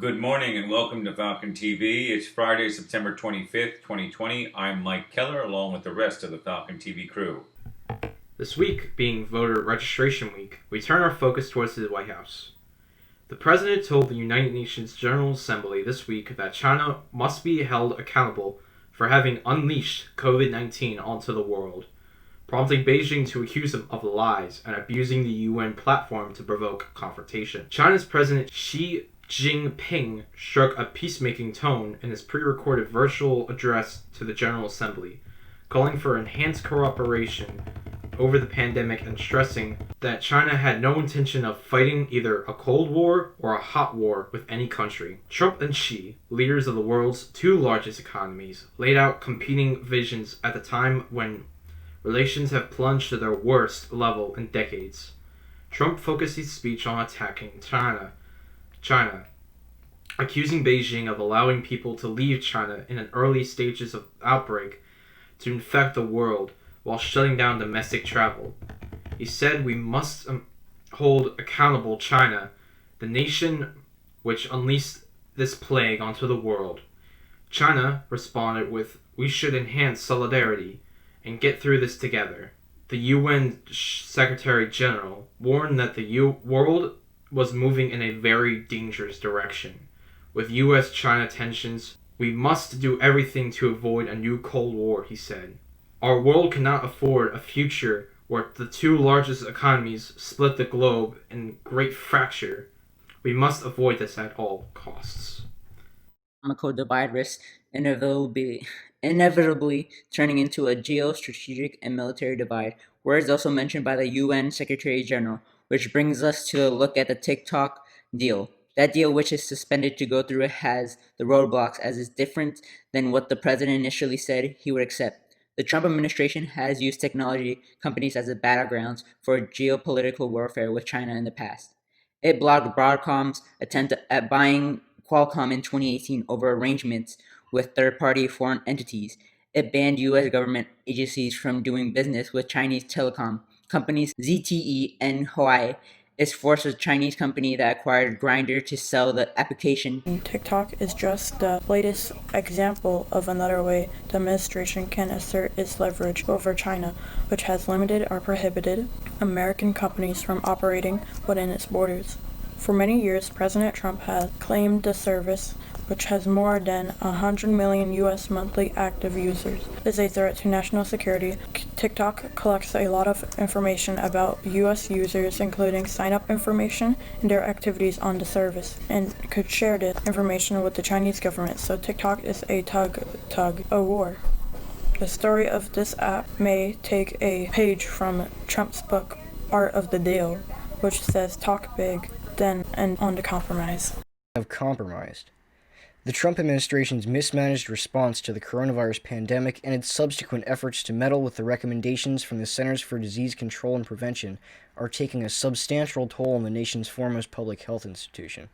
Good morning and welcome to Falcon TV. It's Friday, September 25th, 2020. I'm Mike Keller along with the rest of the Falcon TV crew. This week, being voter registration week, we turn our focus towards the White House. The President told the United Nations General Assembly this week that China must be held accountable for having unleashed COVID-19 onto the world, prompting Beijing to accuse him of lies and abusing the UN platform to provoke confrontation. China's President Xi Jinping struck a peacemaking tone in his pre-recorded virtual address to the General Assembly, calling for enhanced cooperation over the pandemic and stressing that China had no intention of fighting either a Cold War or a hot war with any country. Trump and Xi, leaders of the world's two largest economies, laid out competing visions at the time when relations have plunged to their worst level in decades. Trump focused his speech on attacking China, accusing Beijing of allowing people to leave China in an early stages of outbreak to infect the world while shutting down domestic travel. He said we must hold accountable China, the nation which unleashed this plague onto the world. China responded with, "We should enhance solidarity and get through this together." The UN Secretary General warned that the world was moving in a very dangerous direction. With US-China tensions, we must do everything to avoid a new Cold War, he said. Our world cannot afford a future where the two largest economies split the globe in great fracture. We must avoid this at all costs. Economic divide risks inevitably turning into a geostrategic and military divide. Words also mentioned by the UN Secretary General, which brings us to a look at the TikTok deal. That deal, which is suspended to go through, has the roadblocks as is different than what the president initially said he would accept. The Trump administration has used technology companies as battlegrounds for geopolitical warfare with China in the past. It blocked Broadcom's attempt at buying Qualcomm in 2018 over arrangements with third-party foreign entities. It banned U.S. government agencies from doing business with Chinese telecom companies ZTE and Huawei. It forced a Chinese company that acquired Grindr to sell the application. TikTok is just the latest example of another way the administration can assert its leverage over China, which has limited or prohibited American companies from operating within its borders. For many years, President Trump has claimed the service, which has more than 100 million U.S. monthly active users, is a threat to national security. TikTok collects a lot of information about U.S. users, including sign-up information and their activities on the service, and could share this information with the Chinese government. So TikTok is a a war. The story of this app may take a page from Trump's book, Art of the Deal, which says talk big, then end on the compromise. Have compromised. The Trump administration's mismanaged response to the coronavirus pandemic and its subsequent efforts to meddle with the recommendations from the Centers for Disease Control and Prevention are taking a substantial toll on the nation's foremost public health institution.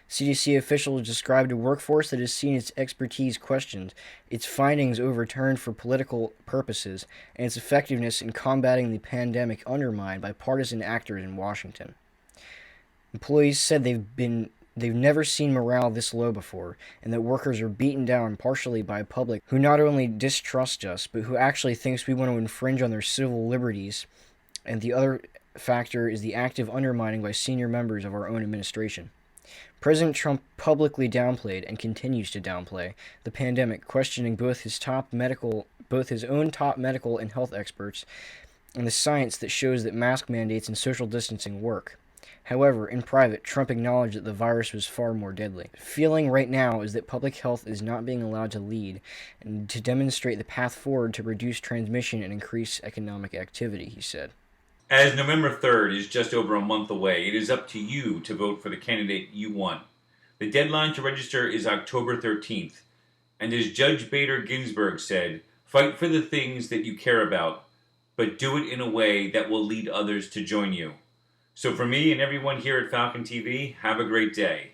CDC officials described a workforce that has seen its expertise questioned, its findings overturned for political purposes, and its effectiveness in combating the pandemic undermined by partisan actors in Washington. Employees said they've never seen morale this low before, and that workers are beaten down partially by a public who not only distrust us, but who actually thinks we want to infringe on their civil liberties, and the other factor is the active undermining by senior members of our own administration. President Trump publicly downplayed, and continues to downplay, the pandemic, questioning both his own top medical and health experts, and the science that shows that mask mandates and social distancing work. However, in private, Trump acknowledged that the virus was far more deadly. The feeling right now is that public health is not being allowed to lead and to demonstrate the path forward to reduce transmission and increase economic activity, he said. As November 3rd is just over a month away, it is up to you to vote for the candidate you want. The deadline to register is October 13th. And as Judge Bader Ginsburg said, fight for the things that you care about, but do it in a way that will lead others to join you. So for me and everyone here at Falcon TV, have a great day.